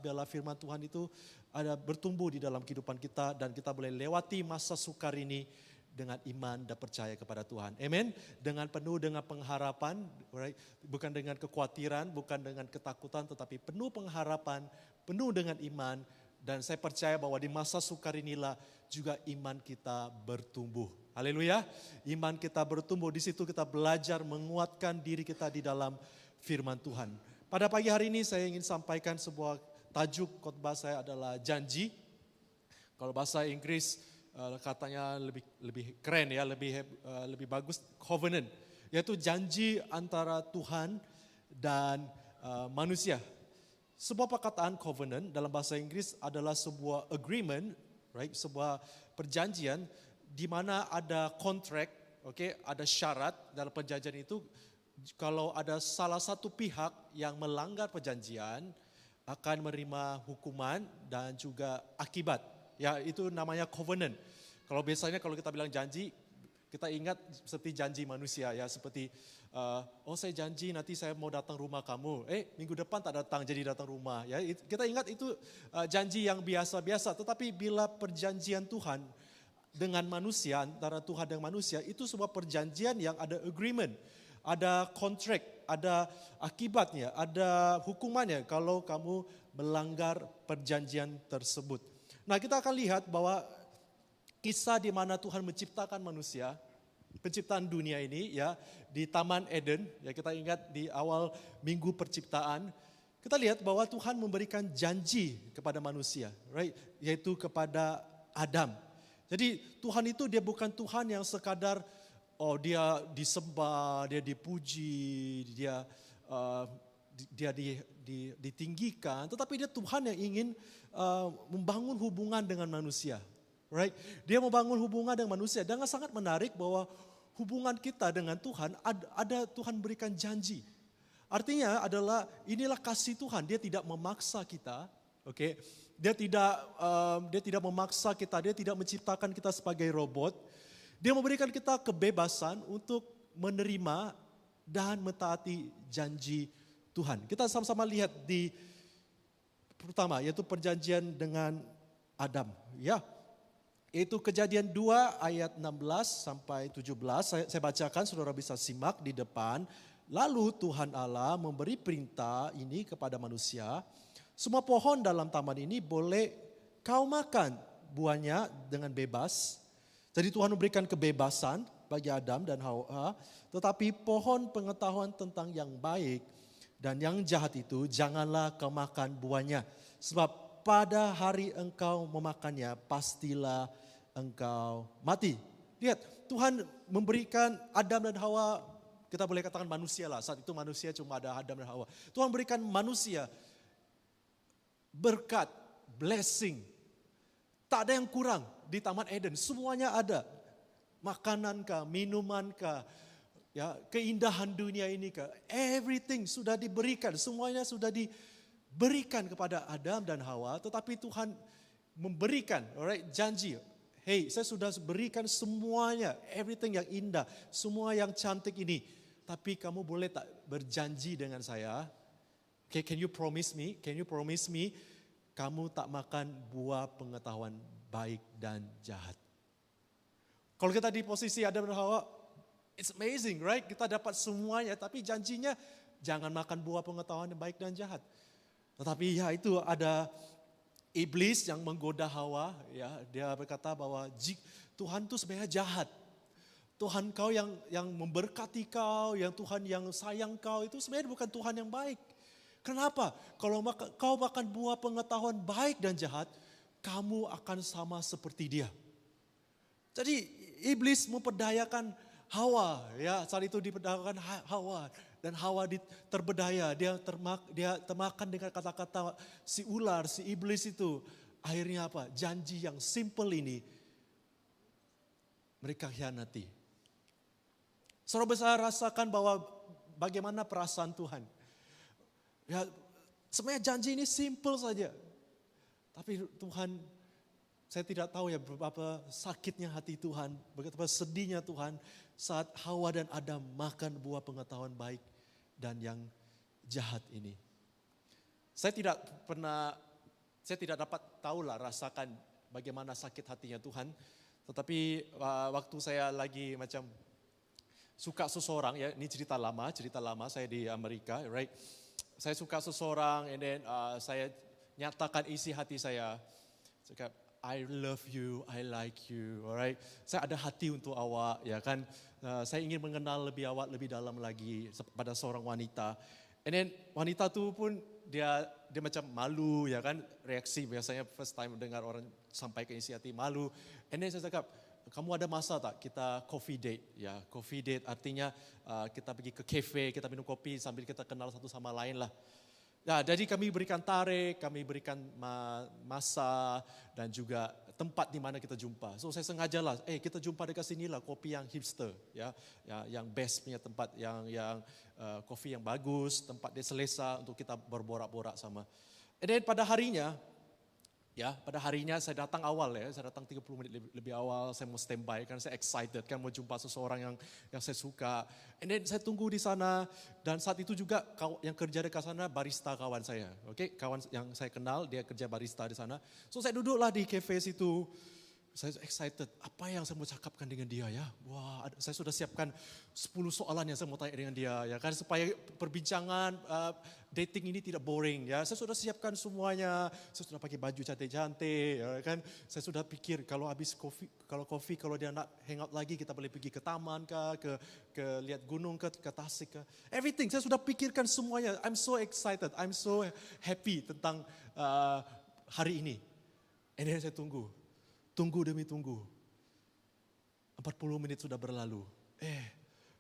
biarlah firman Tuhan itu ada bertumbuh di dalam kehidupan kita dan kita boleh lewati masa sukar ini dengan iman dan percaya kepada Tuhan. Amen. Dengan penuh dengan pengharapan, right? Bukan dengan kekhawatiran, bukan dengan ketakutan, tetapi penuh pengharapan, penuh dengan iman. Dan saya percaya bahwa di masa sukar inilah juga iman kita bertumbuh. Haleluya. Iman kita bertumbuh, di situ kita belajar menguatkan diri kita di dalam firman Tuhan. Pada pagi hari ini saya ingin sampaikan sebuah tajuk khotbah saya adalah janji. Kalau bahasa Inggris katanya lebih keren ya, lebih bagus, covenant, yaitu janji antara Tuhan dan manusia. Sebuah perkataan covenant dalam bahasa Inggris adalah sebuah agreement, right? Sebuah perjanjian di mana ada kontrak, ada syarat dalam perjanjian itu. Kalau ada salah satu pihak yang melanggar perjanjian akan menerima hukuman dan juga akibat. Ya, itu namanya covenant. Kalau biasanya kalau kita bilang janji, kita ingat seperti janji manusia ya, seperti saya janji nanti saya mau datang rumah kamu. Minggu depan tak datang, jadi datang rumah. Ya, kita ingat itu janji yang biasa-biasa. Tetapi bila perjanjian Tuhan dengan manusia, antara Tuhan dan manusia, itu sebuah perjanjian yang ada agreement, ada kontrak, ada akibatnya, ada hukumannya kalau kamu melanggar perjanjian tersebut. Nah, kita akan lihat bahwa kisah di mana Tuhan menciptakan manusia, penciptaan dunia ini ya, di Taman Eden, ya kita ingat di awal minggu penciptaan, kita lihat bahwa Tuhan memberikan janji kepada manusia, right? Yaitu kepada Adam. Jadi Tuhan itu dia bukan Tuhan yang sekadar dia disembah, dia dipuji, dia ditinggikan, tetapi dia Tuhan yang ingin membangun hubungan dengan manusia, right? Dia membangun hubungan dengan manusia. Dan sangat menarik bahwa hubungan kita dengan Tuhan ada Tuhan berikan janji. Artinya adalah inilah kasih Tuhan. Dia tidak memaksa kita, Dia tidak memaksa kita. Dia tidak menciptakan kita sebagai robot. Dia memberikan kita kebebasan untuk menerima dan mentaati janji Tuhan. Kita sama-sama lihat di pertama, yaitu perjanjian dengan Adam. Ya, itu Kejadian 2 ayat 16 sampai 17. Saya bacakan, saudara bisa simak di depan. Lalu Tuhan Allah memberi perintah ini kepada manusia. Semua pohon dalam taman ini boleh kau makan buahnya dengan bebas. Jadi Tuhan memberikan kebebasan bagi Adam dan Hawa, tetapi pohon pengetahuan tentang yang baik dan yang jahat itu janganlah kau makan buahnya. Sebab pada hari engkau memakannya pastilah engkau mati. Lihat, Tuhan memberikan Adam dan Hawa, kita boleh katakan manusia lah, saat itu manusia cuma ada Adam dan Hawa. Tuhan berikan manusia berkat, blessing, tak ada yang kurang. Di Taman Eden semuanya ada. Makanan kah, minuman kah, ya, keindahan dunia ini kah, everything sudah diberikan, semuanya sudah diberikan kepada Adam dan Hawa, tetapi Tuhan memberikan, janji. Hey, saya sudah berikan semuanya, everything yang indah, semua yang cantik ini. Tapi kamu boleh tak berjanji dengan saya? Can you promise me? Can you promise me? Kamu tak makan buah pengetahuan baik dan jahat. Kalau kita di posisi Adam dan Hawa, it's amazing, right? Kita dapat semuanya, tapi janjinya jangan makan buah pengetahuan baik dan jahat. Tetapi ya itu ada iblis yang menggoda Hawa, ya dia berkata bahwa Tuhan itu sebenarnya jahat. Tuhan kau yang memberkati kau, yang Tuhan yang sayang kau itu sebenarnya bukan Tuhan yang baik. Kenapa? Kalau kau makan buah pengetahuan baik dan jahat, kamu akan sama seperti dia. Jadi iblis memperdayakan Hawa, ya saat itu diperdayakan Hawa dan Hawa terberdaya, dia termakan dengan kata-kata si ular, si iblis itu. Akhirnya apa? Janji yang simple ini mereka khianati. Saudara bisa rasakan bahwa bagaimana perasaan Tuhan. Ya, sebenarnya janji ini simple saja. Tapi Tuhan, saya tidak tahu ya betapa sakitnya hati Tuhan, betapa sedihnya Tuhan saat Hawa dan Adam makan buah pengetahuan baik dan yang jahat ini. Saya tidak pernah Saya tidak dapat tahulah rasakan bagaimana sakit hatinya Tuhan. Tetapi waktu saya lagi macam suka seseorang, ya ini cerita lama saya di Amerika, right? Saya suka seseorang, and then saya nyatakan isi hati saya. Cakap, I love you, I like you, alright? Saya ada hati untuk awak, ya kan? Saya ingin mengenal awak lebih dalam lagi pada seorang wanita. And then wanita tu pun dia macam malu, ya kan? Reaksi biasanya first time dengar orang sampaikan isi hati, malu. And then saya cakap, kamu ada masa tak kita coffee date? Ya, coffee date artinya kita pergi ke cafe, kita minum kopi sambil kita kenal satu sama lain lah. Ya, jadi kami berikan tarikh, kami berikan masa dan juga tempat di mana kita jumpa. So saya sengajalah, kita jumpa dekat sini lah, kopi yang hipster, ya yang best punya tempat, yang kopi yang bagus, tempat dia selesa untuk kita berborak-borak sama. And then pada harinya saya datang awal, ya, saya datang 30 menit lebih awal, saya mau standby karena saya excited kan mau jumpa seseorang yang saya suka. And then saya tunggu di sana, dan saat itu juga yang kerja dekat sana barista kawan saya. Okay? Kawan yang saya kenal, dia kerja barista di sana. So saya duduklah di cafe situ. Saya excited, apa yang saya mau cakapkan dengan dia, ya. Wah, saya sudah siapkan 10 soalan yang saya mau tanya dengan dia, ya kan, supaya perbincangan dating ini tidak boring, ya. Saya sudah siapkan semuanya, saya sudah pakai baju cantik-cantik, ya kan. Saya sudah pikir kalau habis kalau dia nak hangout lagi, kita boleh pergi ke taman kah, ke lihat gunung ke Tasik kah. Everything, saya sudah pikirkan semuanya. I'm so excited, I'm so happy tentang hari ini. And then saya tunggu demi tunggu. 40 menit sudah berlalu.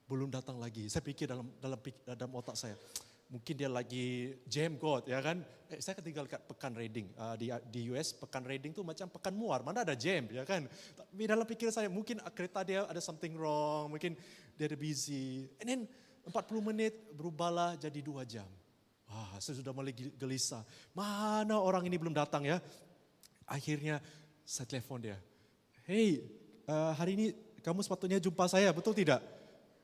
Belum datang lagi. Saya pikir dalam otak saya, mungkin dia lagi jam kot, ya kan? Saya tinggal kat Pekan Redding di US. Pekan Redding tu macam Pekan Muar, mana ada jam, ya kan? Tapi dalam pikiran saya, mungkin kereta dia ada something wrong, mungkin dia ada busy. And then 40 menit berubahlah jadi 2 jam. Saya sudah mulai gelisah. Mana orang ini belum datang, ya? Akhirnya saya telepon dia. Hey, hari ini kamu sepatutnya jumpa saya, betul tidak?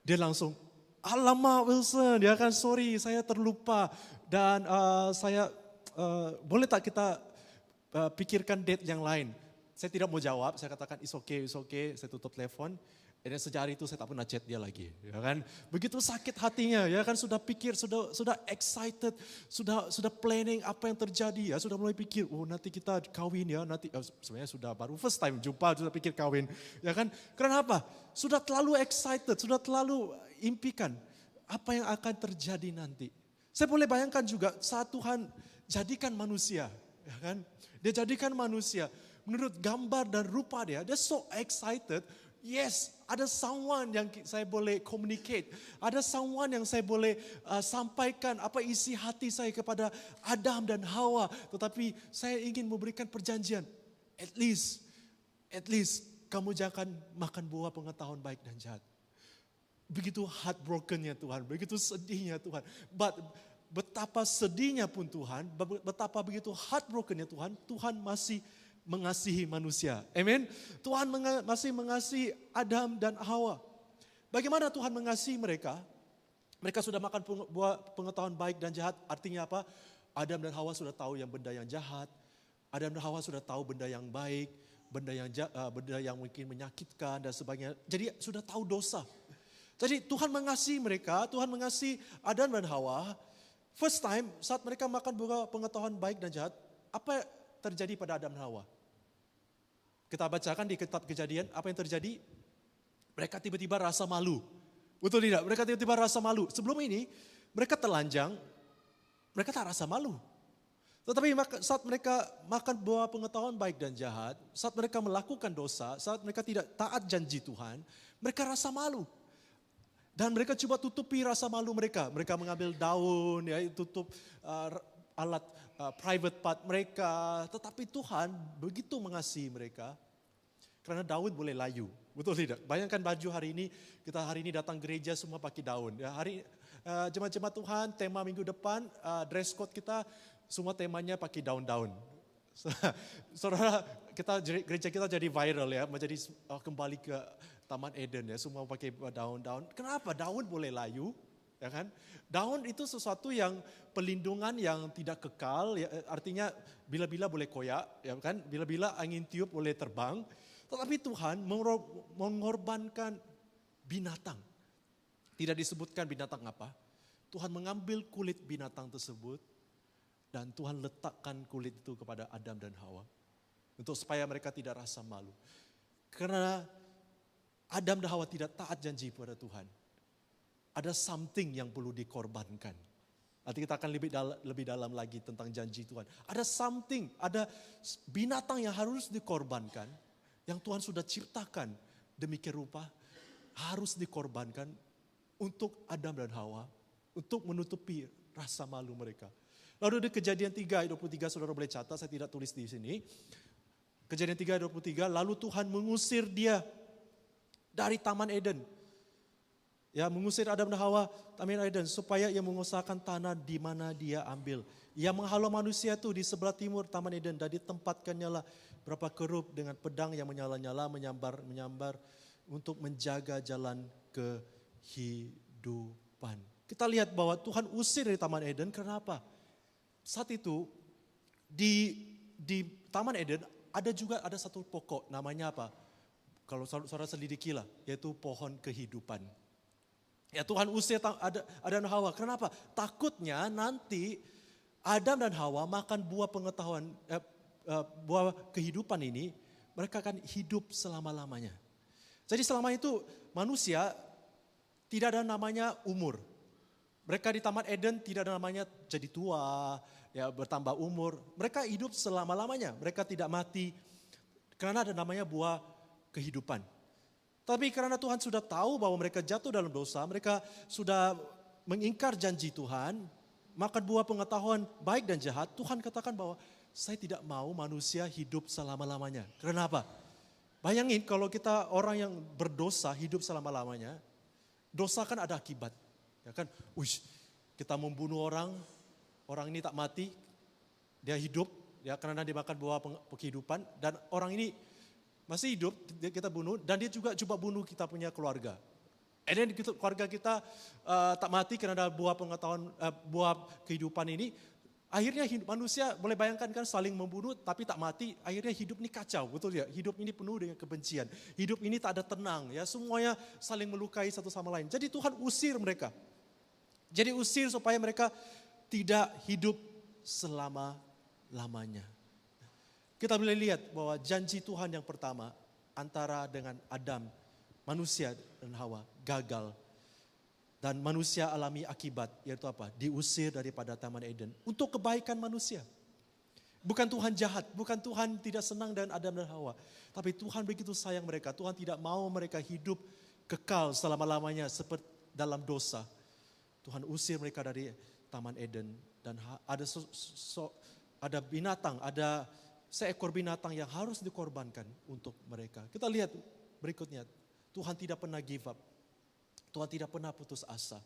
Dia langsung, alamak Wilson, dia kan sorry, saya terlupa. Dan saya, boleh tak kita pikirkan date yang lain? Saya tidak mau jawab, saya katakan it's okay, saya tutup telepon. Dan sejak hari itu saya tak pernah chat dia lagi, ya kan? Begitu sakit hatinya, ya kan, sudah pikir, sudah excited, sudah planning apa yang terjadi, ya, sudah mulai pikir, nanti kita kawin, ya, nanti sebenarnya sudah baru first time jumpa sudah pikir kawin, ya kan? Kenapa? Sudah terlalu excited, sudah terlalu impikan apa yang akan terjadi nanti. Saya boleh bayangkan juga saat Tuhan jadikan manusia, ya kan? Dia jadikan manusia menurut gambar dan rupa dia so excited. Yes, ada someone yang saya boleh communicate. Ada someone yang saya boleh sampaikan apa isi hati saya kepada Adam dan Hawa. Tetapi saya ingin memberikan perjanjian. At least kamu jangan makan buah pengetahuan baik dan jahat. Begitu heartbrokennya Tuhan, begitu sedihnya Tuhan. Betapa sedihnya pun Tuhan, betapa begitu heartbrokennya Tuhan masih mengasihi manusia. Amen. Tuhan masih mengasihi Adam dan Hawa. Bagaimana Tuhan mengasihi mereka? Mereka sudah makan buah pengetahuan baik dan jahat. Artinya apa? Adam dan Hawa sudah tahu yang benda yang jahat. Adam dan Hawa sudah tahu benda yang baik, benda yang mungkin menyakitkan dan sebagainya. Jadi sudah tahu dosa. Jadi Tuhan mengasihi mereka, Tuhan mengasihi Adam dan Hawa. First time saat mereka makan buah pengetahuan baik dan jahat, apa terjadi pada Adam dan Hawa? Kita bacakan di kitab Kejadian, apa yang terjadi? Mereka tiba-tiba rasa malu. Betul tidak? Mereka tiba-tiba rasa malu. Sebelum ini, mereka telanjang, mereka tak rasa malu. Tetapi saat mereka makan buah pengetahuan baik dan jahat, saat mereka melakukan dosa, saat mereka tidak taat janji Tuhan, mereka rasa malu. Dan mereka coba tutupi rasa malu mereka. Mereka mengambil daun, ya, tutup alat private part mereka, tetapi Tuhan begitu mengasihi mereka karena Daud boleh layu, betul tidak? Bayangkan baju hari ini, kita hari ini datang gereja semua pakai daun. Ya, jemaat-jemaat Tuhan, tema minggu depan, dress code kita semua temanya pakai daun-daun. Saudara, gereja kita jadi viral, ya, menjadi kembali ke Taman Eden, ya, semua pakai daun-daun. Kenapa? Daun boleh layu, Ya kan? Daun itu sesuatu yang pelindungan yang tidak kekal, ya, artinya bila-bila boleh koyak, ya kan? Bila-bila angin tiup boleh terbang. Tetapi Tuhan mengorbankan binatang. Tidak disebutkan binatang apa. Tuhan mengambil kulit binatang tersebut dan Tuhan letakkan kulit itu kepada Adam dan Hawa. Untuk supaya mereka tidak rasa malu. Karena Adam dan Hawa tidak taat janji kepada Tuhan. Ada something yang perlu dikorbankan. Nanti kita akan lebih dalam lagi tentang janji Tuhan. Ada something, ada binatang yang harus dikorbankan. Yang Tuhan sudah ciptakan demikian rupa. Harus dikorbankan untuk Adam dan Hawa. Untuk menutupi rasa malu mereka. Lalu di Kejadian 3 ayat 23 saudara boleh catat, saya tidak tulis di sini. Kejadian 3 ayat 23, lalu Tuhan mengusir dia dari Taman Eden. Ya, mengusir Adam dan Hawa Taman Eden supaya ia mengusahakan tanah di mana dia ambil. Ia menghalau manusia itu di sebelah timur Taman Eden dan ditempatkannya lah berapa kerup dengan pedang yang menyala-nyala menyambar untuk menjaga jalan kehidupan. Kita lihat bahwa Tuhan usir dari Taman Eden karena apa? Saat itu di Taman Eden ada satu pokok namanya apa? Kalau saudara selidikilah, yaitu pohon kehidupan. Ya, Tuhan usir Adam dan Hawa. Kenapa? Takutnya nanti Adam dan Hawa makan buah pengetahuan, buah kehidupan ini, mereka akan hidup selama-lamanya. Jadi selama itu manusia tidak ada namanya umur. Mereka di Taman Eden tidak ada namanya jadi tua, ya bertambah umur. Mereka hidup selama-lamanya. Mereka tidak mati karena ada namanya buah kehidupan. Tapi karena Tuhan sudah tahu bahwa mereka jatuh dalam dosa, mereka sudah mengingkar janji Tuhan, makan buah pengetahuan baik dan jahat, Tuhan katakan bahwa saya tidak mau manusia hidup selama-lamanya. Kenapa? Bayangin kalau kita orang yang berdosa hidup selama-lamanya, dosa kan ada akibat. Ya kan, kita membunuh orang ini tak mati, dia hidup, ya karena dia makan buah kehidupan, dan orang ini masih hidup, kita bunuh, dan dia juga coba bunuh kita punya keluarga. Dan keluarga kita tak mati karena ada buah pengetahuan, buah kehidupan ini. Akhirnya manusia boleh bayangkan kan saling membunuh tapi tak mati, akhirnya hidup ini kacau, betul ya? Hidup ini penuh dengan kebencian, hidup ini tak ada tenang, ya semuanya saling melukai satu sama lain. Jadi Tuhan usir mereka. Jadi usir supaya mereka tidak hidup selama-lamanya. Kita boleh lihat bahwa janji Tuhan yang pertama antara dengan Adam, manusia dan Hawa gagal. Dan manusia alami akibat, yaitu apa? Diusir daripada Taman Eden untuk kebaikan manusia. Bukan Tuhan jahat, bukan Tuhan tidak senang dengan Adam dan Hawa. Tapi Tuhan begitu sayang mereka, Tuhan tidak mau mereka hidup kekal selama-lamanya seperti dalam dosa. Tuhan usir mereka dari Taman Eden. Dan ada binatang, ada seekor binatang yang harus dikorbankan untuk mereka. Kita lihat berikutnya, Tuhan tidak pernah give up. Tuhan tidak pernah putus asa.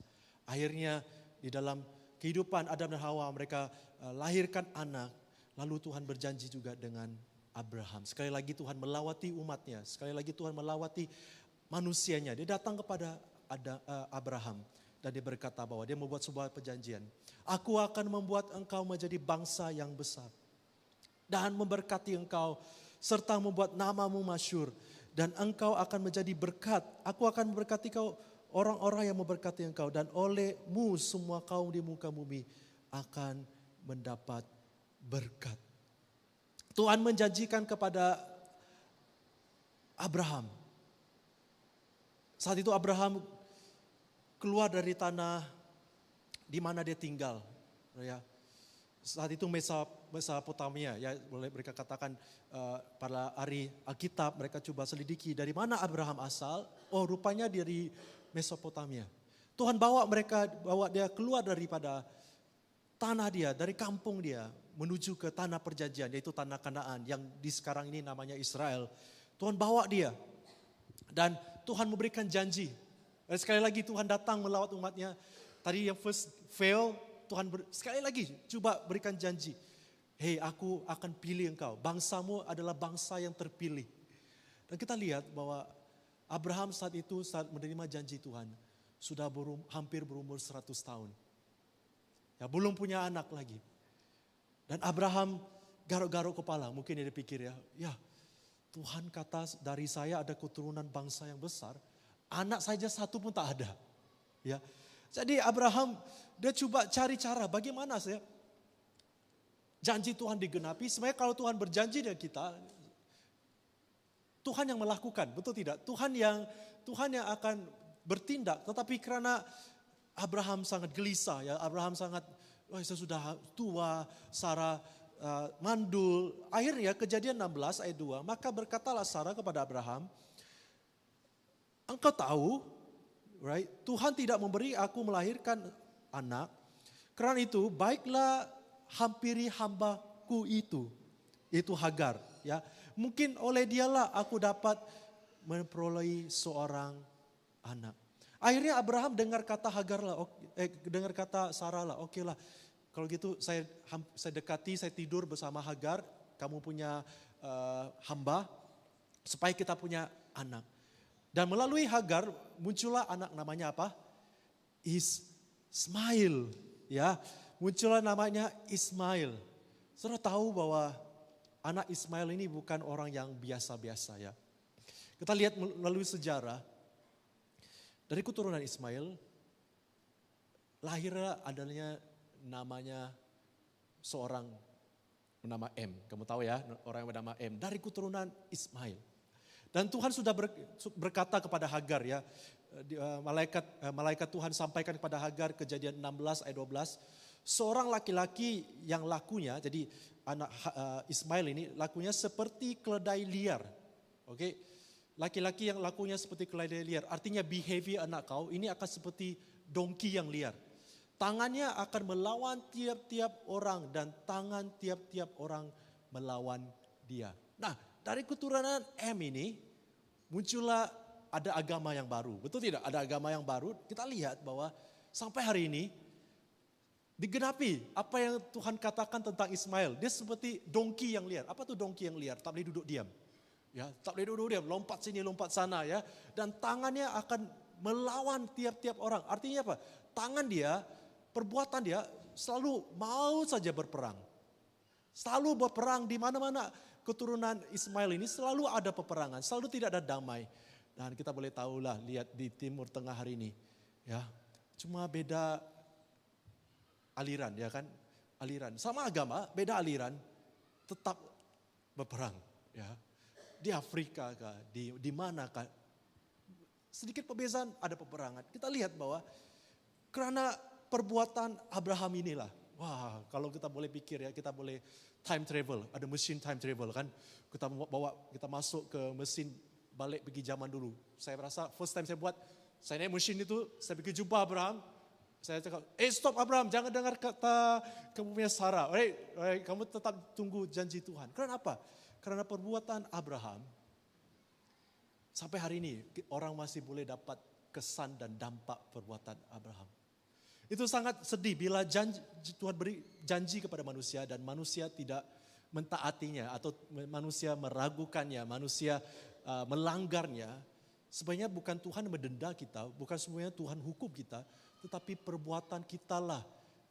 Akhirnya di dalam kehidupan Adam dan Hawa mereka lahirkan anak. Lalu Tuhan berjanji juga dengan Abraham. Sekali lagi Tuhan melawati umatnya. Sekali lagi Tuhan melawati manusianya. Dia datang kepada Abraham. Dan dia berkata bahwa dia membuat sebuah perjanjian. Aku akan membuat engkau menjadi bangsa yang besar. Dan memberkati engkau. Serta membuat namamu masyhur. Dan engkau akan menjadi berkat. Aku akan memberkati kau. Orang-orang yang memberkati engkau dan olehmu semua kaum di muka bumi akan mendapat berkat. Tuhan menjanjikan kepada Abraham. Saat itu Abraham keluar dari tanah di mana dia tinggal. Ya. Saat itu Mesopotamia, ya boleh mereka katakan pada hari Alkitab mereka coba selidiki dari mana Abraham asal. Oh rupanya dari Mesopotamia. Tuhan bawa dia keluar daripada tanah dia, dari kampung dia, menuju ke tanah perjanjian, yaitu tanah Kanaan, yang di sekarang ini namanya Israel. Tuhan bawa dia, dan Tuhan memberikan janji. Dan sekali lagi Tuhan datang melawat umatnya. Tadi yang first fail, Tuhan sekali lagi coba berikan janji. Hei, aku akan pilih engkau, bangsamu adalah bangsa yang terpilih. Dan kita lihat bahwa Abraham saat itu saat menerima janji Tuhan, sudah hampir berumur 100 tahun. Ya, belum punya anak lagi. Dan Abraham garuk-garuk kepala, mungkin dia pikir ya Tuhan kata dari saya ada keturunan bangsa yang besar, anak saja satu pun tak ada. Ya, jadi Abraham dia coba cari cara bagaimana saya janji Tuhan digenapi. Sebenarnya kalau Tuhan berjanji dengan kita, Tuhan yang melakukan, betul tidak? Tuhan yang akan bertindak. Tetapi karena Abraham sangat gelisah, ya Abraham sangat, saya sudah tua, Sarah mandul. Akhirnya Kejadian 16 ayat 2, maka berkatalah Sarah kepada Abraham, engkau tahu, right? Tuhan tidak memberi aku melahirkan anak. Karena itu baiklah hampiri hambaku itu Hagar. Ya, mungkin oleh dialah aku dapat memperoleh seorang anak. Akhirnya Abraham dengar kata Hagar lah, dengar kata Sarah lah, oke lah. Kalau gitu saya dekati, saya tidur bersama Hagar, kamu punya hamba, supaya kita punya anak. Dan melalui Hagar muncullah anak namanya apa? Ismail, ya. Muncullah namanya Ismail. Saudara tahu bahwa anak Ismail ini bukan orang yang biasa-biasa ya. Kita lihat melalui sejarah, dari keturunan Ismail, lahirnya adanya namanya seorang bernama M. Kamu tahu ya, orang yang bernama M. Dari keturunan Ismail. Dan Tuhan sudah berkata kepada Hagar ya, malaikat Tuhan sampaikan kepada Hagar, Kejadian 16 ayat 12, seorang laki-laki yang lakunya, jadi anak Ismail ini lakunya seperti keledai liar. Oke, laki-laki yang lakunya seperti keledai liar, artinya behavior anak kau ini akan seperti donkey yang liar. Tangannya akan melawan tiap-tiap orang dan tangan tiap-tiap orang melawan dia. Nah, dari keturunan M ini muncullah ada agama yang baru. Betul tidak? Ada agama yang baru. Kita lihat bahwa sampai hari ini digenapi apa yang Tuhan katakan tentang Ismail. Dia seperti donkey yang liar. Apa tuh donkey yang liar? Tak boleh duduk diam. Ya, tak boleh duduk diam, lompat sini, lompat sana ya. Dan tangannya akan melawan tiap-tiap orang. Artinya apa? Tangan dia, perbuatan dia selalu mau saja berperang. Selalu berperang di mana-mana. Keturunan Ismail ini selalu ada peperangan, selalu tidak ada damai. Dan kita boleh tahulah, lihat di Timur Tengah hari ini. Ya, cuma beda aliran ya kan. Aliran, sama agama, beda aliran, tetap berperang. Ya. Di Afrika kah, di mana kah, sedikit perbezaan ada peperangan. Kita lihat bahwa karena perbuatan Abraham inilah, wah kalau kita boleh pikir ya, kita boleh time travel, ada mesin time travel kan. Kita masuk ke mesin balik pergi zaman dulu. Saya rasa first time saya naik mesin itu, saya pergi jumpa Abraham. Saya cakap, stop Abraham, jangan dengar kata kamu punya Sarah. Kamu tetap tunggu janji Tuhan. Karena apa? Karena perbuatan Abraham, sampai hari ini orang masih boleh dapat kesan dan dampak perbuatan Abraham. Itu sangat sedih bila Tuhan beri janji kepada manusia dan manusia tidak mentaatinya atau manusia meragukannya, manusia melanggarnya. Sebenarnya bukan Tuhan mendenda kita, bukan semuanya Tuhan hukum kita, tetapi perbuatan kitalah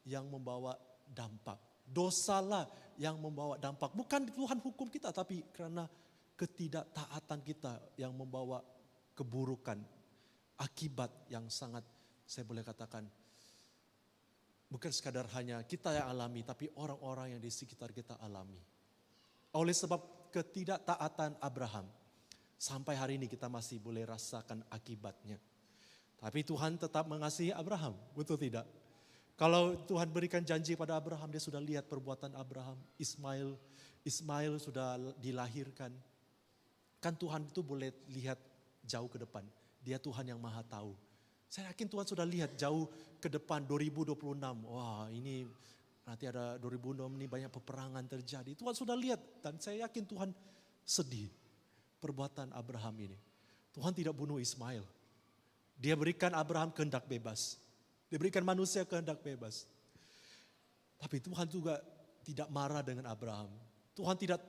yang membawa dampak. Dosalah yang membawa dampak. Bukan Tuhan hukum kita, tapi karena ketidaktaatan kita yang membawa keburukan. Akibat yang sangat, saya boleh katakan, bukan sekadar hanya kita yang alami, tapi orang-orang yang di sekitar kita alami. Oleh sebab ketidaktaatan Abraham, sampai hari ini kita masih boleh rasakan akibatnya. Tapi Tuhan tetap mengasihi Abraham, betul tidak? Kalau Tuhan berikan janji pada Abraham, dia sudah lihat perbuatan Abraham. Ismail sudah dilahirkan. Kan Tuhan itu boleh lihat jauh ke depan. Dia Tuhan yang maha tahu. Saya yakin Tuhan sudah lihat jauh ke depan 2026. Wah ini nanti ada 2026 ini banyak peperangan terjadi. Tuhan sudah lihat dan saya yakin Tuhan sedih perbuatan Abraham ini. Tuhan tidak bunuh Ismail. Dia berikan Abraham kehendak bebas. Dia berikan manusia kehendak bebas. Tapi Tuhan juga tidak marah dengan Abraham. Tuhan tidak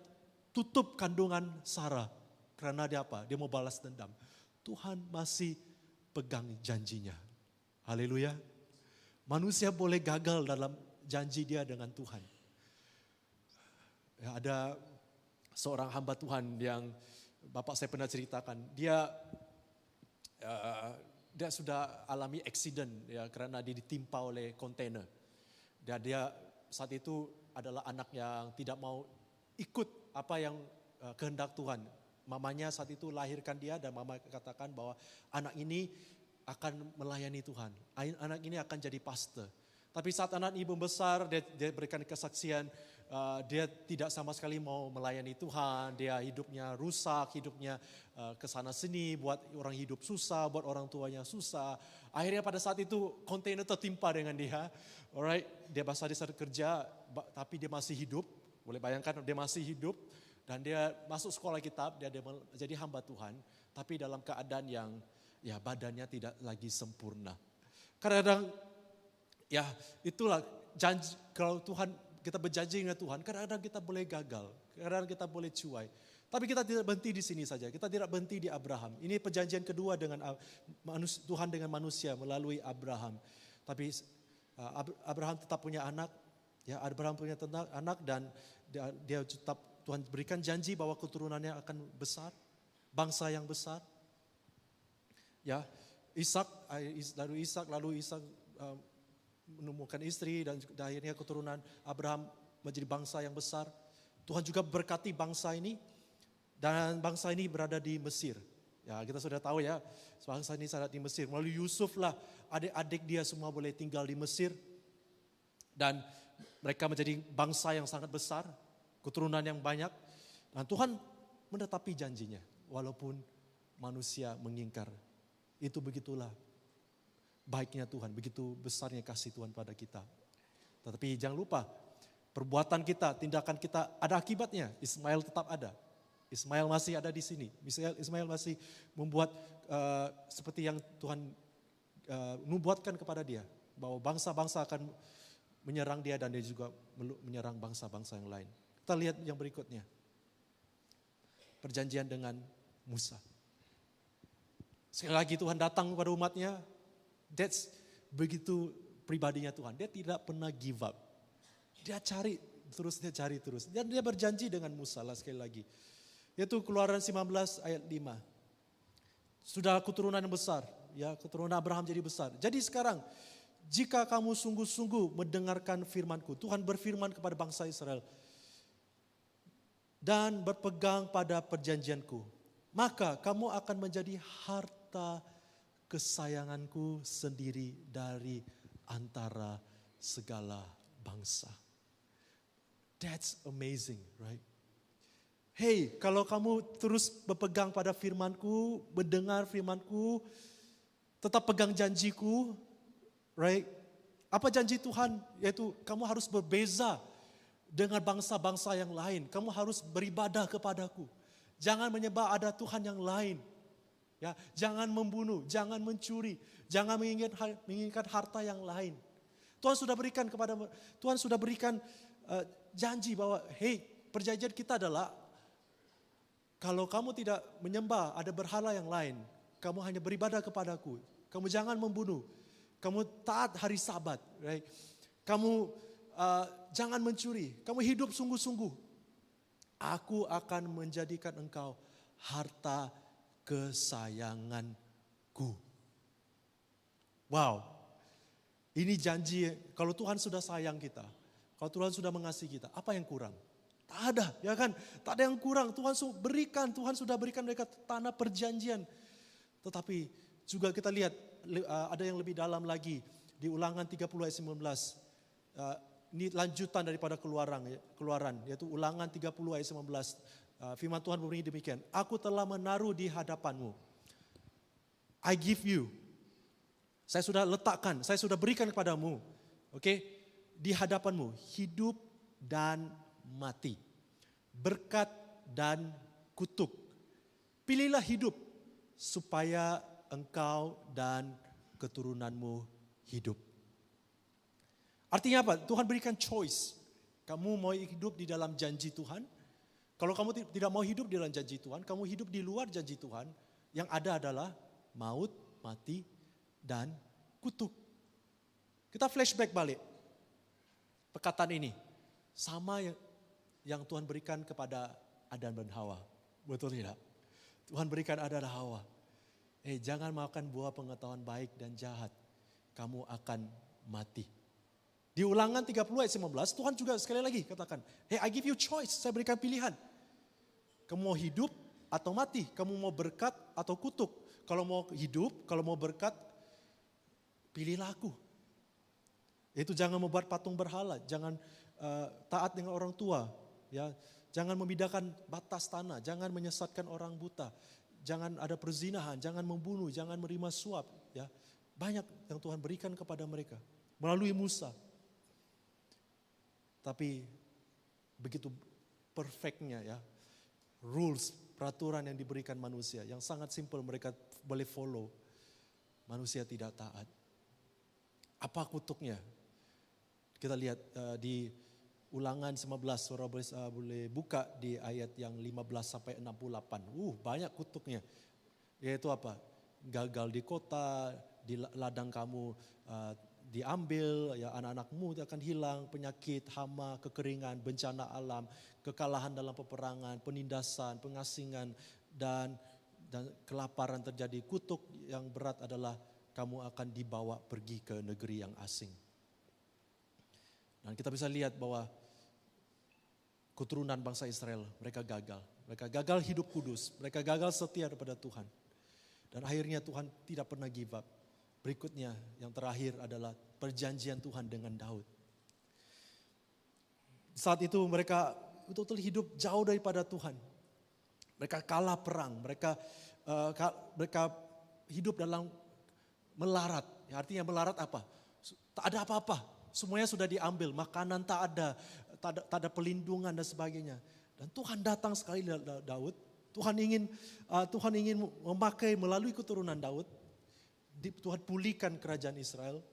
tutup kandungan Sarah. Karena dia apa? Dia mau balas dendam. Tuhan masih pegang janjinya. Haleluya. Manusia boleh gagal dalam janji dia dengan Tuhan. Ya, ada seorang hamba Tuhan yang Bapak saya pernah ceritakan. Dia sudah alami accident ya, karena dia ditimpa oleh kontainer. Dan dia saat itu adalah anak yang tidak mau ikut apa yang kehendak Tuhan. Mamanya saat itu lahirkan dia dan mama katakan bahwa anak ini akan melayani Tuhan. Anak ini akan jadi pastor. Tapi saat anak ibu besar, dia berikan kesaksian, dia tidak sama sekali mau melayani Tuhan. Dia hidupnya rusak, hidupnya kesana sini, buat orang hidup susah, buat orang tuanya susah. Akhirnya pada saat itu kontainer tertimpa dengan dia. Alright, dia basah di saat kerja, tapi dia masih hidup. Boleh bayangkan dia masih hidup. Dan dia masuk sekolah kitab, dia jadi hamba Tuhan. Tapi dalam keadaan yang ya badannya tidak lagi sempurna. Kadang-kadang ya itulah janji, kalau Tuhan kita berjanji dengan Tuhan, kadang-kadang kita boleh gagal, kadang-kadang kita boleh cuai. Tapi kita tidak berhenti di sini saja, kita tidak berhenti di Abraham. Ini perjanjian kedua dengan Tuhan dengan manusia melalui Abraham. Tapi Abraham tetap punya anak, ya Abraham punya anak dan dia tetap Tuhan berikan janji bahwa keturunannya akan besar, bangsa yang besar. Ya, lalu Ishak menemukan istri dan akhirnya keturunan Abraham menjadi bangsa yang besar. Tuhan juga berkati bangsa ini dan bangsa ini berada di Mesir. Ya, kita sudah tahu ya, bangsa ini sangat di Mesir. Melalui Yusuf lah adik-adik dia semua boleh tinggal di Mesir dan mereka menjadi bangsa yang sangat besar, keturunan yang banyak. Dan Tuhan menetapi janjinya walaupun manusia mengingkar. Itu begitulah baiknya Tuhan, begitu besarnya kasih Tuhan pada kita. Tetapi jangan lupa, perbuatan kita, tindakan kita ada akibatnya. Ismail tetap ada. Ismail masih ada di sini. Ismail masih membuat seperti yang Tuhan nubuatkan kepada dia. Bahwa bangsa-bangsa akan menyerang dia dan dia juga menyerang bangsa-bangsa yang lain. Kita lihat yang berikutnya. Perjanjian dengan Musa. Sekali lagi Tuhan datang kepada umatnya. That's begitu pribadinya Tuhan. Dia tidak pernah give up. Dia cari terus. Dan dia berjanji dengan Musa lah sekali lagi. Yaitu Keluaran 19 ayat 5. Sudah keturunan yang besar. Ya, keturunan Abraham jadi besar. Jadi sekarang, jika kamu sungguh-sungguh mendengarkan firman-Ku. Tuhan berfirman kepada bangsa Israel. Dan berpegang pada perjanjian-Ku. Maka kamu akan menjadi harta kesayanganku sendiri dari antara segala bangsa. That's amazing, right? Hey, kalau kamu terus berpegang pada firman-Ku, mendengar firman-Ku, tetap pegang janjiku, right? Apa janji Tuhan? Yaitu kamu harus berbeza dengan bangsa-bangsa yang lain. Kamu harus beribadah kepadaku. Jangan menyembah ada Tuhan yang lain. Ya, jangan membunuh, jangan mencuri, jangan menginginkan harta yang lain. Tuhan sudah berikan janji bahwa hey, perjanjian kita adalah kalau kamu tidak menyembah ada berhala yang lain, kamu hanya beribadah kepadaku. Kamu jangan membunuh, kamu taat hari Sabat, right? Kamu jangan mencuri, kamu hidup sungguh-sungguh. Aku akan menjadikan engkau harta kesayanganku. Wow. Ini janji, kalau Tuhan sudah sayang kita, kalau Tuhan sudah mengasihi kita, apa yang kurang? Tak ada, ya kan? Tak ada yang kurang. Tuhan sudah berikan mereka tanah perjanjian. Tetapi juga kita lihat ada yang lebih dalam lagi di Ulangan 30 ayat 19. Ini lanjutan daripada keluaran, yaitu Ulangan 30 ayat 19. Firman Tuhan berbunyi demikian. Aku telah menaruh di hadapanmu. I give you. Saya sudah letakkan, saya sudah berikan kepadamu. Oke, di hadapanmu hidup dan mati. Berkat dan kutuk. Pilihlah hidup supaya engkau dan keturunanmu hidup. Artinya apa? Tuhan berikan choice. Kamu mau hidup di dalam janji Tuhan? Kalau kamu tidak mau hidup di dalam janji Tuhan, kamu hidup di luar janji Tuhan, yang ada adalah maut, mati, dan kutuk. Kita flashback balik. Perkataan ini sama yang Tuhan berikan kepada Adam dan Hawa. Betul tidak? Tuhan berikan Adam dan Hawa. Jangan makan buah pengetahuan baik dan jahat. Kamu akan mati. Di Ulangan 30 ayat 15, Tuhan juga sekali lagi katakan, I give you choice, saya berikan pilihan. Kamu mau hidup atau mati, kamu mau berkat atau kutuk. Kalau mau hidup, kalau mau berkat, pilihlah aku. Itu jangan membuat patung berhala, jangan taat dengan orang tua, ya, jangan membedakan batas tanah, jangan menyesatkan orang buta, jangan ada perzinahan, jangan membunuh, jangan menerima suap, ya. Banyak yang Tuhan berikan kepada mereka melalui Musa. Tapi begitu perfectnya, ya, rules, peraturan yang diberikan manusia yang sangat simple mereka boleh follow. Manusia tidak taat. Apa kutuknya? Kita lihat di Ulangan 19, saudara boleh buka di ayat yang 15 sampai 68. Banyak kutuknya. Yaitu apa? Gagal di kota, di ladang kamu diambil, ya, anak-anakmu akan hilang, penyakit, hama, kekeringan, bencana alam, kekalahan dalam peperangan, penindasan, pengasingan, dan kelaparan terjadi. Kutuk yang berat adalah kamu akan dibawa pergi ke negeri yang asing. Dan kita bisa lihat bahwa keturunan bangsa Israel, mereka gagal. Mereka gagal hidup kudus, mereka gagal setia kepada Tuhan. Dan akhirnya Tuhan tidak pernah give up. Berikutnya yang terakhir adalah perjanjian Tuhan dengan Daud. Saat itu mereka betul-betul hidup jauh daripada Tuhan. Mereka kalah perang, mereka hidup dalam melarat. Ya, artinya melarat apa? Tak ada apa-apa, semuanya sudah diambil, makanan tak ada pelindungan dan sebagainya. Dan Tuhan datang sekali Daud. Tuhan ingin memakai melalui keturunan Daud. Tuhan pulihkan kerajaan Israel.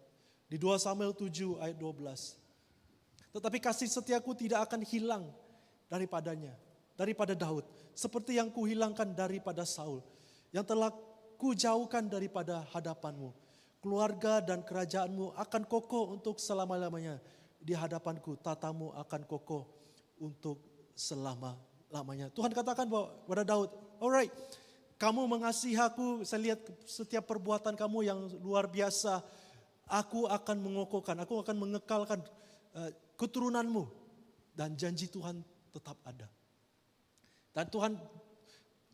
Di 2 Samuel 7 ayat 12. Tetapi kasih setiaku tidak akan hilang daripadanya, daripada Daud. Seperti yang kuhilangkan daripada Saul, yang telah kujauhkan daripada hadapanmu. Keluarga dan kerajaanmu akan kokoh untuk selama-lamanya. Di hadapanku tatamu akan kokoh untuk selama-lamanya. Tuhan katakan kepada Daud, alright, kamu mengasihi aku, saya lihat setiap perbuatan kamu yang luar biasa. Aku akan mengokohkan, aku akan mengekalkan keturunanmu. Dan janji Tuhan tetap ada. Dan Tuhan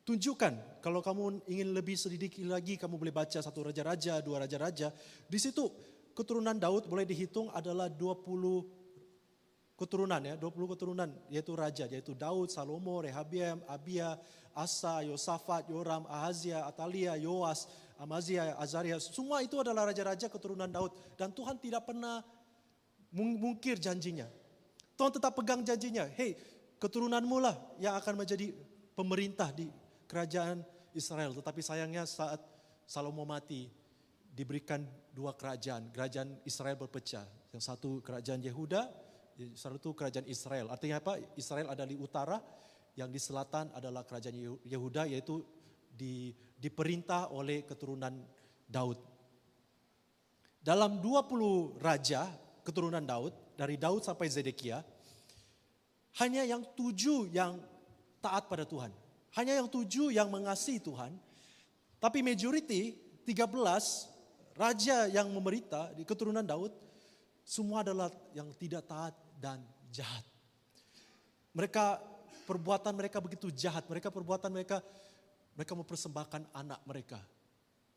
tunjukkan, kalau kamu ingin lebih sedikit lagi, kamu boleh baca 1 Raja-Raja, 2 Raja-Raja. Di situ keturunan Daud boleh dihitung adalah 20 keturunan, ya, 20 keturunan, yaitu raja, yaitu Daud, Salomo, Rehabiam, Abia, Asa, Yosafat, Yoram, Ahazia, Atalia, Yoas, Amazia, Azaria. Semua itu adalah raja-raja keturunan Daud. Dan Tuhan tidak pernah mungkir janjinya. Tuhan tetap pegang janjinya. Keturunanmu lah yang akan menjadi pemerintah di kerajaan Israel. Tetapi sayangnya saat Salomo mati, diberikan 2 kerajaan. Kerajaan Israel berpecah. Yang satu kerajaan Yehuda, satu kerajaan Israel. Artinya apa? Israel ada di utara, yang di selatan adalah kerajaan Yehuda, yaitu diperintah oleh keturunan Daud. Dalam 20 raja keturunan Daud, dari Daud sampai Zedekia, hanya yang 7 yang taat pada Tuhan. Hanya yang 7 yang mengasihi Tuhan. Tapi majority, 13 raja yang memerintah di keturunan Daud, semua adalah yang tidak taat dan jahat. Perbuatan mereka begitu jahat. Mereka mempersembahkan anak mereka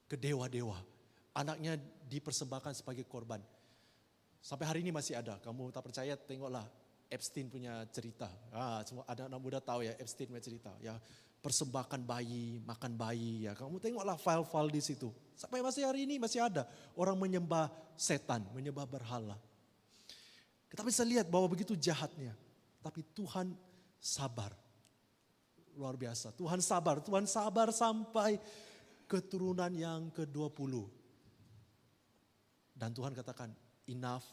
ke dewa-dewa. Anaknya dipersembahkan sebagai korban. Sampai hari ini masih ada. Kamu tak percaya, tengoklah Epstein punya cerita. Semua anak-anak muda tahu ya, Epstein punya cerita. Ya, persembahkan bayi, makan bayi. Ya, kamu tengoklah file-file di situ. Sampai masih hari ini masih ada orang menyembah setan, menyembah berhala. Kita bisa lihat bahwa begitu jahatnya. Tapi Tuhan sabar. Luar biasa. Tuhan sabar sampai keturunan yang ke-20. Dan Tuhan katakan, enough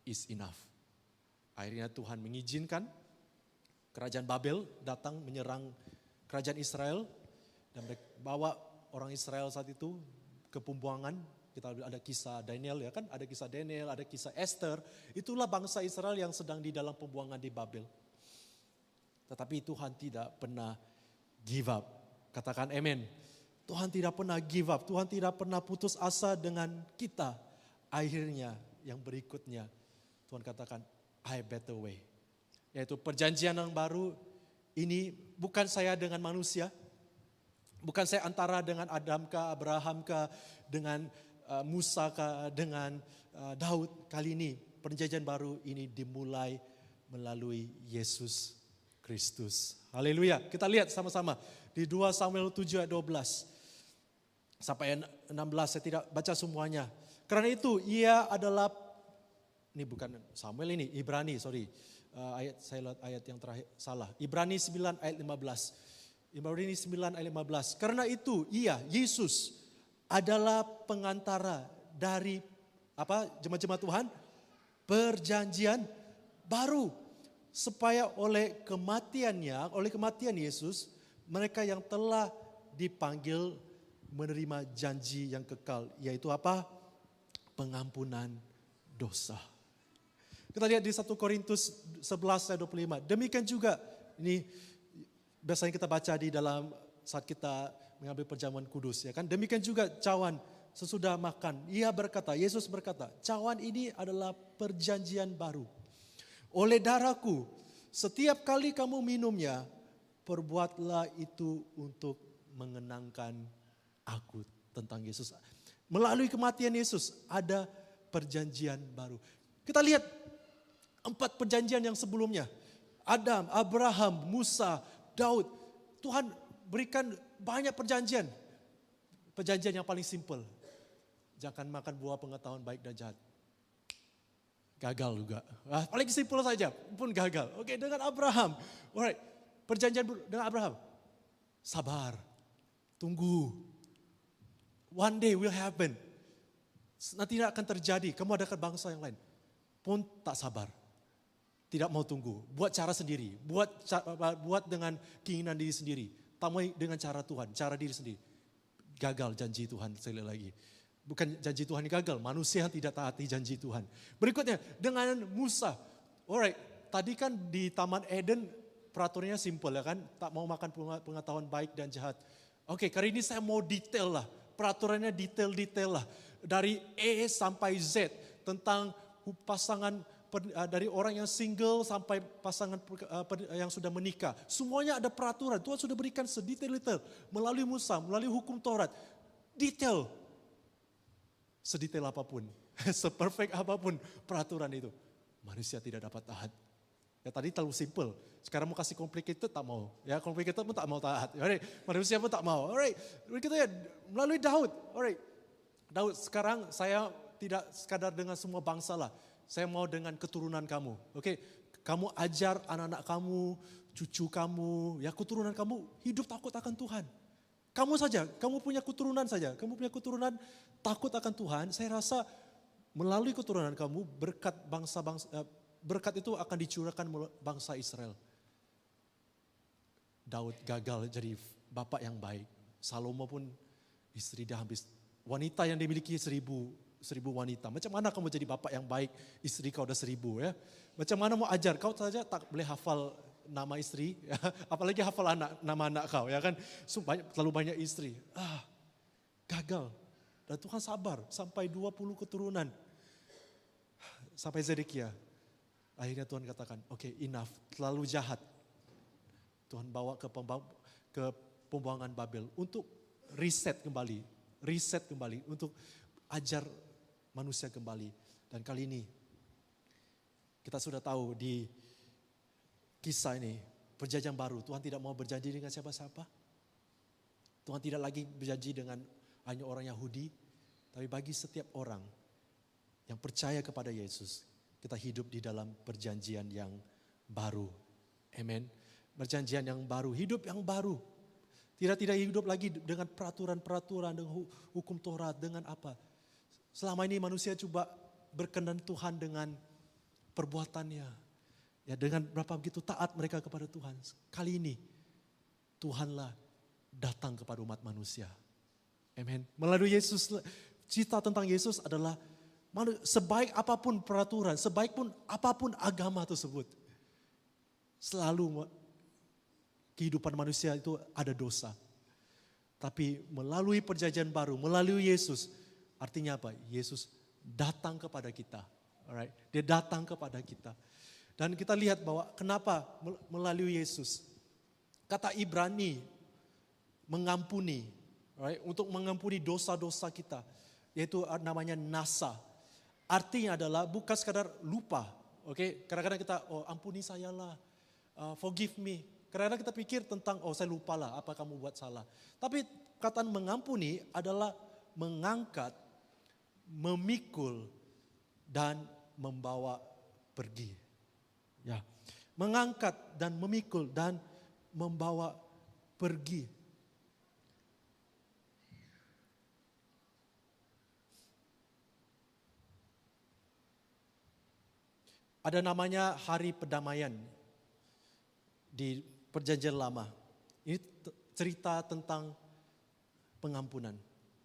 is enough. Akhirnya Tuhan mengizinkan kerajaan Babel datang menyerang kerajaan Israel. Dan bawa orang Israel saat itu ke pembuangan Kita ada kisah Daniel ya kan, ada kisah Daniel, ada kisah Esther. Itulah bangsa Israel yang sedang di dalam pembuangan di Babel. Tetapi Tuhan tidak pernah give up. Katakan amen. Tuhan tidak pernah give up. Tuhan tidak pernah putus asa dengan kita. Akhirnya yang berikutnya Tuhan katakan I better way. Yaitu perjanjian yang baru ini bukan saya dengan manusia. Bukan saya antara dengan Adam kah, Abraham kah, dengan Musa kah, dengan Daud. Kali ini perjanjian baru ini dimulai melalui Yesus Kristus. Haleluya. Kita lihat sama-sama di 2 Samuel 7 ayat 12 sampai 16. Saya tidak baca semuanya. Karena itu ia adalah, ini bukan Samuel ini, Ibrani, sorry. Saya lihat ayat yang terakhir, salah. Ibrani 9 ayat 15. Ibrani 9 ayat 15. Karena itu ia, Yesus adalah pengantara dari jemaat-jemaat Tuhan, perjanjian baru. Supaya oleh kematian Yesus, mereka yang telah dipanggil menerima janji yang kekal. Yaitu apa? Pengampunan dosa. Kita lihat di 1 Korintus 11 ayat 25. Demikian juga, ini biasanya kita baca di dalam saat kita mengambil perjamuan kudus. Ya kan? Demikian juga cawan sesudah makan. Yesus berkata, cawan ini adalah perjanjian baru. Oleh darahku, setiap kali kamu minumnya, perbuatlah itu untuk mengenangkan aku. Tentang Yesus. Melalui kematian Yesus ada perjanjian baru. Kita lihat 4 perjanjian yang sebelumnya. Adam, Abraham, Musa, Daud. Tuhan berikan banyak perjanjian. Perjanjian yang paling simple. Jangan makan buah pengetahuan baik dan jahat. Gagal juga. Paling simpel saja pun gagal. Oke, dengan Abraham. Alright, perjanjian dengan Abraham. Sabar. Tunggu. One day will happen. Nanti tidak akan terjadi. Kamu ada ke bangsa yang lain. Pun tak sabar. Tidak mau tunggu. Buat cara sendiri. Buat dengan keinginan diri sendiri. Tak mau dengan cara Tuhan. Cara diri sendiri. Gagal janji Tuhan sekali lagi. Bukan janji Tuhan yang gagal, manusia tidak taati janji Tuhan. Berikutnya dengan Musa. Alright, tadi kan di Taman Eden peraturannya simple ya kan. Tak mau makan pengetahuan baik dan jahat. Oke, kali ini saya mau detail lah. Peraturannya detail lah. Dari A sampai Z. Tentang pasangan dari orang yang single sampai pasangan yang sudah menikah. Semuanya ada peraturan. Tuhan sudah berikan sedetail-detail. Melalui Musa, melalui hukum Taurat. Detail. Sedetail apapun, seperfect apapun peraturan itu. Manusia tidak dapat taat. Ya tadi terlalu simple. Sekarang mau kasih complicated tak mau. Ya complicated pun tak mau taat. Alright. Manusia pun tak mau. Alright. Begitu ya melalui Daud. Alright. Daud, sekarang saya tidak sekadar dengan semua bangsa lah. Saya mau dengan keturunan kamu. Oke. Kamu ajar anak-anak kamu, cucu kamu, ya keturunan kamu hidup takut akan Tuhan. Kamu saja, kamu punya keturunan saja. Kamu punya keturunan takut akan Tuhan. Saya rasa melalui keturunan kamu berkat itu akan dicurahkan bangsa Israel. Daud gagal jadi bapak yang baik. Salomo pun istri dia habis. Wanita yang dimiliki 1000 wanita. Macam mana kamu jadi bapak yang baik, istri kau udah 1000 ya. Macam mana mau ajar, kau saja tak boleh hafal nama istri, ya. Apalagi hafal nama anak kau, ya kan? Terlalu banyak istri. Gagal. Dan Tuhan sabar sampai 20 keturunan. Sampai Zedekia. Akhirnya Tuhan katakan, oke, enough, terlalu jahat. Tuhan bawa ke pembuangan Babel untuk reset kembali, untuk ajar manusia kembali. Dan kali ini kita sudah tahu di kisah ini, perjanjian baru, Tuhan tidak mau berjanji dengan siapa-siapa. Tuhan tidak lagi berjanji dengan hanya orang Yahudi, tapi bagi setiap orang yang percaya kepada Yesus, kita hidup di dalam perjanjian yang baru. Amen. Perjanjian yang baru, hidup yang baru. Tidak hidup lagi dengan peraturan-peraturan, dengan hukum Taurat, dengan apa. Selama ini manusia coba berkenan Tuhan dengan perbuatannya. Ya dengan berapa begitu taat mereka kepada Tuhan. Kali ini Tuhanlah datang kepada umat manusia. Amen. Melalui Yesus Cerita tentang Yesus adalah sebaik apapun peraturan, sebaik pun apapun agama tersebut, selalu kehidupan manusia itu ada dosa. Tapi melalui perjanjian baru, melalui Yesus, artinya apa? Yesus datang kepada kita. Alright? Dia datang kepada kita. Dan kita lihat bahwa kenapa melalui Yesus. Kata Ibrani, mengampuni. Alright? Untuk mengampuni dosa-dosa kita. Yaitu namanya nasa. Artinya adalah bukan sekadar lupa. Okay? Kadang-kadang kita, ampuni saya lah. Forgive me. Kadang-kadang kita pikir tentang, saya lupa lah apa kamu buat salah. Tapi kataan mengampuni adalah mengangkat, memikul, dan membawa pergi. Ya, mengangkat dan memikul dan membawa pergi. Ada namanya Hari Pendamaian di Perjanjian Lama. Ini cerita tentang pengampunan.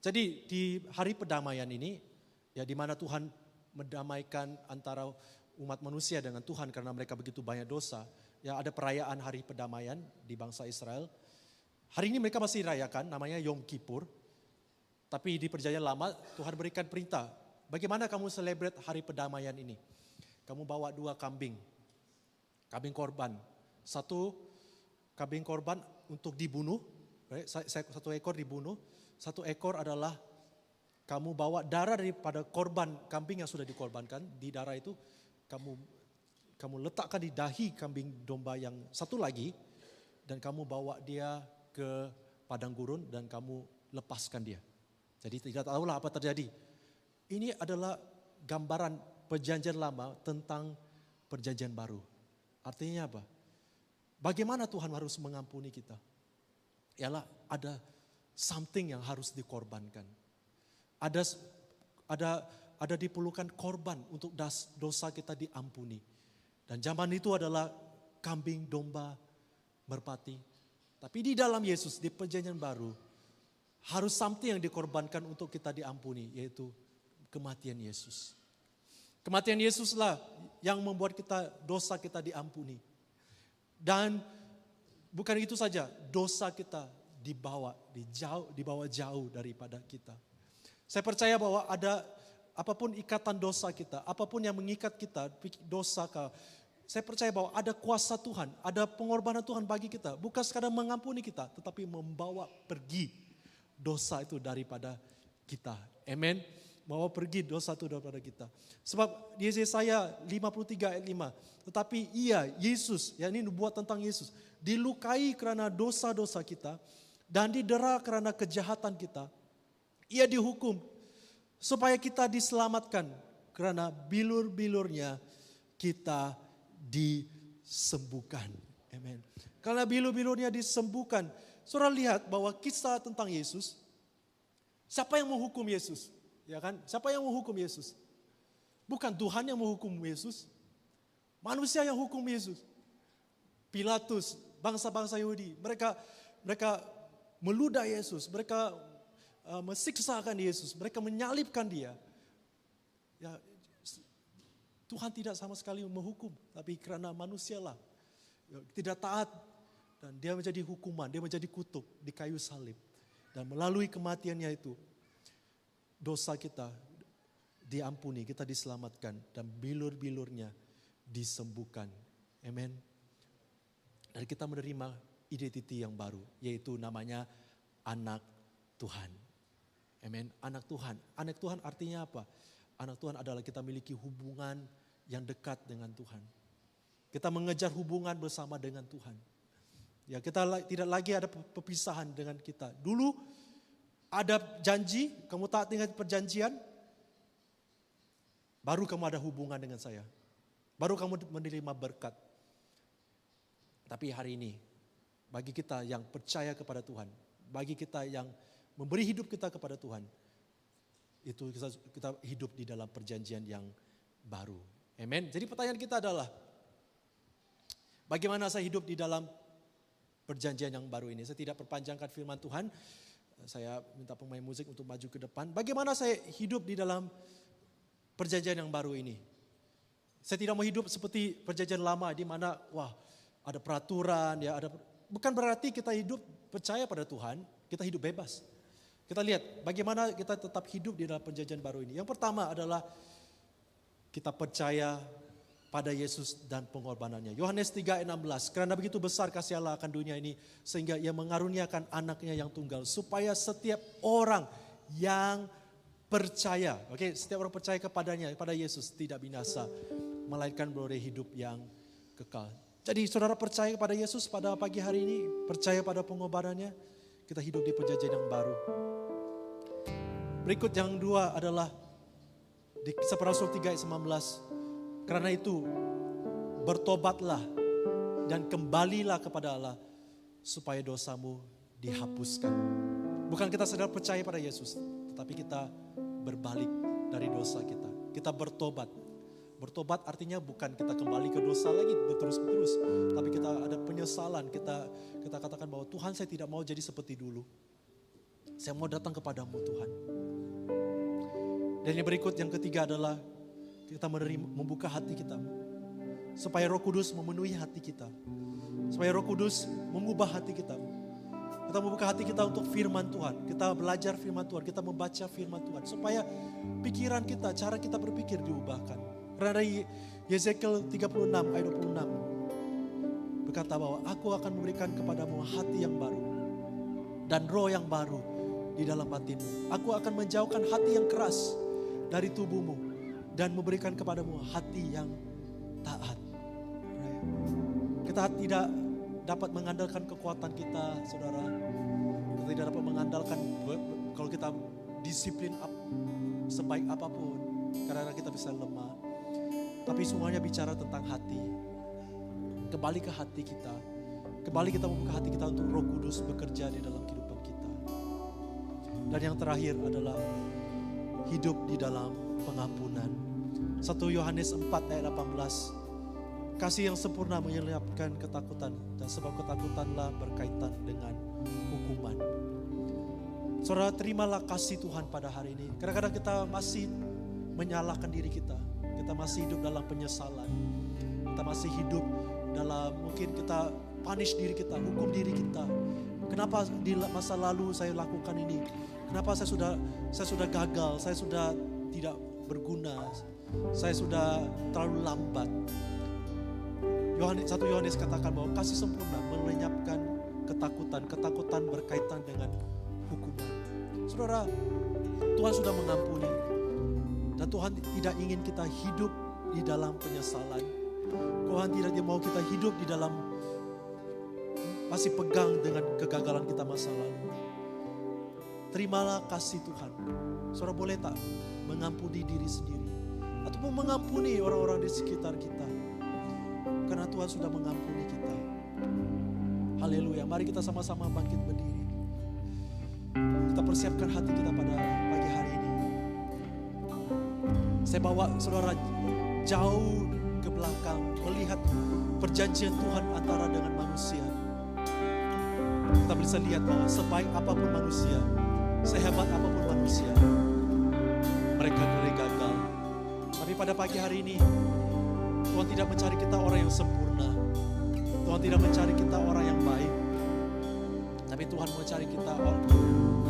Jadi di Hari Pendamaian ini, ya di mana Tuhan mendamaikan antara umat manusia dengan Tuhan karena mereka begitu banyak dosa. Ya ada perayaan Hari Pendamaian di bangsa Israel. Hari ini mereka masih rayakan, namanya Yom Kippur. Tapi di Perjanjian Lama Tuhan berikan perintah, bagaimana kamu celebrate Hari Pendamaian ini? Kamu bawa 2 kambing korban. 1 kambing korban untuk dibunuh, 1 ekor dibunuh. 1 ekor adalah kamu bawa darah daripada korban kambing yang sudah dikorbankan. Di darah itu kamu letakkan di dahi kambing domba yang satu lagi, dan kamu bawa dia ke padang gurun dan kamu lepaskan dia. Jadi tidak tahulah apa terjadi. Ini adalah gambaran Perjanjian Lama tentang Perjanjian Baru. Artinya apa? Bagaimana Tuhan harus mengampuni kita? Ialah ada something yang harus dikorbankan. Ada diperlukan korban untuk dosa kita diampuni. Dan zaman itu adalah kambing, domba, merpati. Tapi di dalam Yesus, di Perjanjian Baru, harus something yang dikorbankan untuk kita diampuni, yaitu kematian Yesus. Kematian Yesuslah yang membuat dosa kita diampuni. Dan bukan itu saja, dosa kita dibawa jauh daripada kita. Saya percaya bahwa ada apapun ikatan dosa kita, apapun yang mengikat kita, dosa, saya percaya bahwa ada kuasa Tuhan, ada pengorbanan Tuhan bagi kita. Bukan sekadar mengampuni kita, tetapi membawa pergi dosa itu daripada kita. Amen. Bawa pergi dosa itu daripada kita. Sebab di Yesaya 53 ayat 5. Tetapi Yesus, yang ini nubuat tentang Yesus, dilukai kerana dosa-dosa kita dan didera kerana kejahatan kita. Ia dihukum supaya kita diselamatkan, kerana bilur-bilurnya kita disembuhkan. Amen. Karena bilur-bilurnya disembuhkan. Saudara lihat bahwa kisah tentang Yesus, siapa yang menghukum Yesus? Ya kan? Siapa yang menghukum Yesus? Bukan Tuhan yang menghukum Yesus. Manusia yang hukum Yesus. Pilatus, bangsa-bangsa Yahudi, mereka meludah Yesus, mereka mensiksakan Yesus, mereka menyalibkan dia. Ya, Tuhan tidak sama sekali menghukum, tapi kerana manusialah tidak taat, dan dia menjadi hukuman, dia menjadi kutuk di kayu salib. Dan melalui kematiannya itu, dosa kita diampuni, kita diselamatkan, dan bilur-bilurnya disembuhkan. Amen. Dan kita menerima identiti yang baru, yaitu namanya anak Tuhan. Amen. Anak Tuhan. Anak Tuhan artinya apa? Anak Tuhan adalah kita memiliki hubungan yang dekat dengan Tuhan. Kita mengejar hubungan bersama dengan Tuhan. Ya, kita tidak lagi ada perpisahan dengan kita. Dulu ada janji, kamu taat dengan perjanjian, baru kamu ada hubungan dengan saya. Baru kamu menerima berkat. Tapi hari ini, bagi kita yang percaya kepada Tuhan, bagi kita yang memberi hidup kita kepada Tuhan, itu kita hidup di dalam perjanjian yang baru. Amen. Jadi pertanyaan kita adalah, bagaimana saya hidup di dalam perjanjian yang baru ini? Saya tidak perpanjangkan firman Tuhan. Saya minta pemain musik untuk maju ke depan. Bagaimana saya hidup di dalam perjanjian yang baru ini? Saya tidak mau hidup seperti perjanjian lama di mana ada peraturan, ya ada. Bukan berarti kita hidup percaya pada Tuhan, kita hidup bebas. Kita lihat bagaimana kita tetap hidup di dalam perjanjian baru ini. Yang pertama adalah kita percaya pada Yesus dan pengorbanannya. Yohanes 3:16, karena begitu besar kasih Allah akan dunia ini, sehingga ia mengaruniakan anaknya yang tunggal, supaya setiap orang yang percaya, setiap orang percaya kepadanya, kepada Yesus, tidak binasa, melainkan beroleh hidup yang kekal. Jadi saudara percaya kepada Yesus pada pagi hari ini, percaya pada pengorbanannya, kita hidup di perjanjian yang baru. Berikut yang dua adalah di 1 Rasul 3:19. Karena itu bertobatlah dan kembalilah kepada Allah supaya dosamu dihapuskan. Bukan kita sedang percaya pada Yesus, tetapi kita berbalik dari dosa kita. Kita bertobat. Bertobat artinya bukan kita kembali ke dosa lagi terus-terus, tapi kita ada penyesalan. Kita katakan bahwa Tuhan, saya tidak mau jadi seperti dulu. Saya mau datang kepadamu Tuhan. Dan yang berikut yang ketiga adalah kita membuka hati kita. Supaya Roh Kudus memenuhi hati kita. Supaya Roh Kudus mengubah hati kita. Kita membuka hati kita untuk firman Tuhan. Kita belajar firman Tuhan. Kita membaca firman Tuhan. Supaya pikiran kita, cara kita berpikir diubahkan. Karena dari Yezekiel 36 ayat 26. Berkata bahwa aku akan memberikan kepadamu hati yang baru. Dan roh yang baru di dalam hatimu. Aku akan menjauhkan hati yang keras dari tubuhmu. Dan memberikan kepadamu hati yang taat. Kita tidak dapat mengandalkan kekuatan kita, saudara. Kita tidak dapat mengandalkan kalau kita disiplin sebaik apapun. Karena kita bisa lemah. Tapi semuanya bicara tentang hati. Kembali ke hati kita. Kembali kita membuka hati kita untuk Roh Kudus bekerja di dalam kehidupan kita. Dan yang terakhir adalah hidup di dalam pengampunan. 1 Yohanes 4 ayat 18. Kasih yang sempurna menyelamatkan ketakutan, dan sebab ketakutanlah berkaitan dengan hukuman. Saudara, terimalah kasih Tuhan pada hari ini. Kadang-kadang kita masih menyalahkan diri kita. Kita masih hidup dalam penyesalan. Kita masih hidup dalam, mungkin kita punish diri kita, hukum diri kita. Kenapa di masa lalu saya lakukan ini? Kenapa saya sudah gagal, saya sudah tidak berguna, saya sudah terlalu lambat. 1 Yohanes katakan bahwa kasih sempurna melenyapkan ketakutan berkaitan dengan hukuman. Saudara, Tuhan sudah mengampuni. Dan Tuhan tidak ingin kita hidup di dalam penyesalan. Tuhan tidak mau kita hidup di dalam masih pegang dengan kegagalan kita masa lalu. Terimalah kasih Tuhan. Saudara boleh tak mengampuni diri sendiri, ataupun mengampuni orang-orang di sekitar kita. Karena Tuhan sudah mengampuni kita. Haleluya. Mari kita sama-sama bangkit berdiri. Kita persiapkan hati kita pada pagi hari ini. Saya bawa saudara jauh ke belakang, melihat perjanjian Tuhan antara dengan manusia. Kita bisa lihat bahwa sebaik apapun manusia, sehebat apapun manusia, mereka boleh gagal. Tapi pada pagi hari ini, Tuhan tidak mencari kita orang yang sempurna. Tuhan tidak mencari kita orang yang baik. Tapi Tuhan mencari kita orang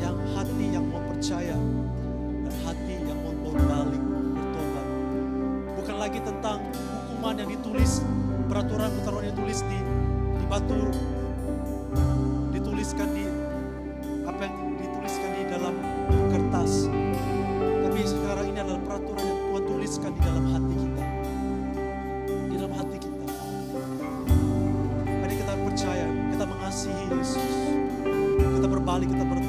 yang hati yang mau percaya. Dan hati yang mau berbalik, bertobat. Bukan lagi tentang hukuman yang ditulis, peraturan yang ditulis di batu. Dituliskan di, apa yang dituliskan di dalam kertas. Tapi sekarang ini adalah peraturan yang Tuhan tuliskan di dalam hati kita. Di dalam hati kita. Mari kita percaya, kita mengasihi Yesus. Kita berbalik, kita bertobat.